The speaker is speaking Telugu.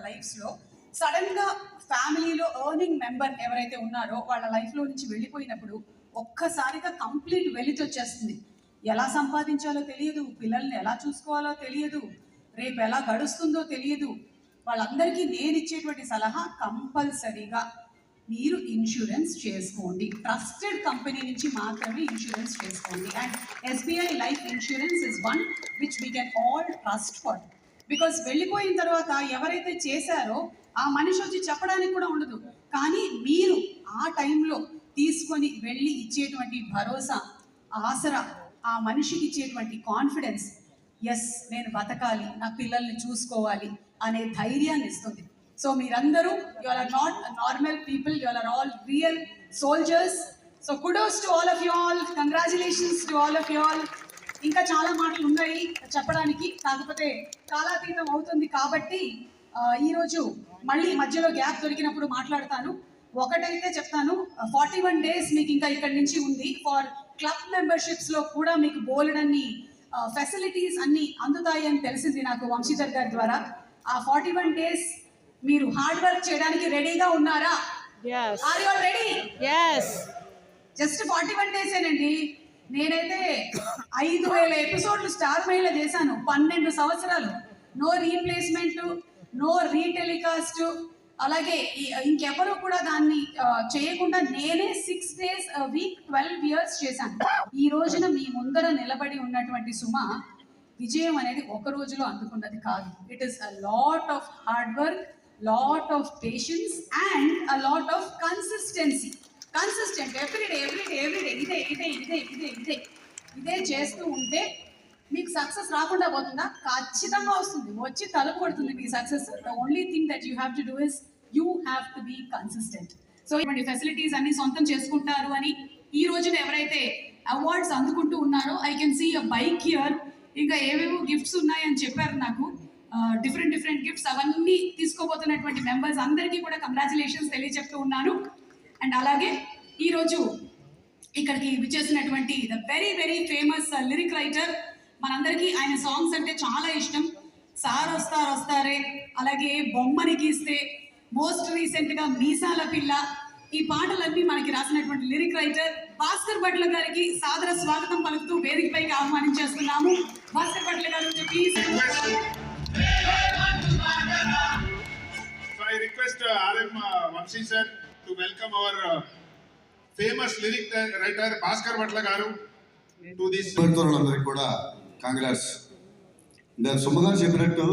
లైఫ్స్లో సడన్గా ఫ్యామిలీలో ఎర్నింగ్ మెంబర్ ఎవరైతే ఉన్నారో వాళ్ళ లైఫ్లో నుంచి వెళ్ళిపోయినప్పుడు ఒక్కసారిగా కంప్లీట్ వెలితి వచ్చేస్తుంది. ఎలా సంపాదించాలో తెలియదు, పిల్లల్ని ఎలా చూసుకోవాలో తెలియదు, రేపు ఎలా గడుస్తుందో తెలియదు. వాళ్ళందరికీ నేను ఇచ్చేటువంటి సలహా కంపల్సరీగా మీరు ఇన్సూరెన్స్ చేసుకోండి. ట్రస్టెడ్ కంపెనీ నుంచి మాత్రమే ఇన్సూరెన్స్ చేసుకోండి. And SBI life insurance is one which we can all trust for. Because వెళ్ళిపోయిన తర్వాత ఎవరైతే చేశారో ఆ మనిషి వచ్చి చెప్పడానికి కూడా ఉండదు. కానీ మీరు ఆ టైంలో తీసుకొని వెళ్ళి ఇచ్చేటువంటి భరోసా, ఆసరా, ఆ మనిషికి ఇచ్చేటువంటి కాన్ఫిడెన్స్, ఎస్ నేను బతకాలి, నా పిల్లల్ని చూసుకోవాలి అనే ధైర్యాన్ని ఇస్తుంది. సో మీరందరూ you are not normal people, you are all real soldiers. So kudos to all of you all, congratulations to all of you all. ఇంకా చాలా మాటలు ఉన్నాయి చెప్పడానికి, కాకపోతే కాలాతీతం అవుతుంది కాబట్టి ఈరోజు మళ్ళీ మధ్యలో గ్యాప్ దొరికినప్పుడు మాట్లాడతాను. ఒకటైతే చెప్తాను, 41 days మీకు ఇంకా ఇక్కడి నుంచి ఉంది. ఫర్ క్లబ్ మెంబర్షిప్స్లో కూడా మీకు బోలెడన్ని ఫెసిలిటీస్ అన్నీ అందుతాయి అని తెలిసింది నాకు వంశీధర్ గారి ద్వారా. ఆ 41 days మీరు హార్డ్ వర్క్ చేయడానికి రెడీగా ఉన్నారా? Are you all ready? Just 41 days ఏనండి. నేనైతే 5000 ఎపిసోడ్లు స్టార్ మైల్లో చేశాను 12 సంవత్సరాలు. నో రీప్లేస్మెంట్, నో రీటెలికాస్ట్, అలాగే ఇంకెవరు కూడా దాన్ని చేయకుండా నేనే 6 days a week 12 years చేశాను. ఈ రోజున మీ ముందర నిలబడి ఉన్నటువంటి సుమ విజయం అనేది ఒక రోజులో అందుకున్నది కాదు. It is a lot of hard work, lot of patience and a lot of consistency. Consistent everyday ఇదే చేస్తూ ఉంటే మీకు సక్సెస్ రాకుండా పోతుందా? ఖచ్చితంగా వస్తుంది, వచ్చి తలుపు కొడుతుంది మీ success. The only thing that you have to do is you have to be consistent. So ఇటువంటి ఫెసిలిటీస్ అన్ని సొంతం చేసుకుంటారు అని ఈ రోజున ఎవరైతే అవార్డ్స్ అందుకుంటూ ఉన్నారో, I can see a bike here. ఇంకా ఏవేవో గిఫ్ట్స్ ఉన్నాయని చెప్పారు నాకు, డిఫరెంట్ గిఫ్ట్స్. అవన్నీ తీసుకోబోతున్నటువంటి మెంబర్స్ అందరికీ కూడా కంగ్రాచులేషన్స్ తెలియజెప్తూ ఉన్నాను. అండ్ అలాగే ఈరోజు ఇక్కడికి విచ్చేసినటువంటి the very famous lyric writer, మనందరికీ ఆయన సాంగ్స్ అంటే చాలా ఇష్టం. సార్ వస్తారే, అలాగే బొమ్మని గీస్తే, మోస్ట్ రీసెంట్గా మీసాల పిల్ల, ఈ పాటలన్నీ మనకి రాసినటువంటి లిరిక్ రైటర్ భాస్కర్ భట్ల గారికి సాదర స్వాగతం పలుకుతూ వేదికపైకి ఆహ్వానించేస్తున్నాము. భాస్కర్ భట్ల గారు please. So I request RM Vamshi sir to welcome our famous lyric writer Bhaskar Bhatla garu to this. అందరికీ కూడా కాంగ్రెస్. సుమ గారు చెప్పినట్టు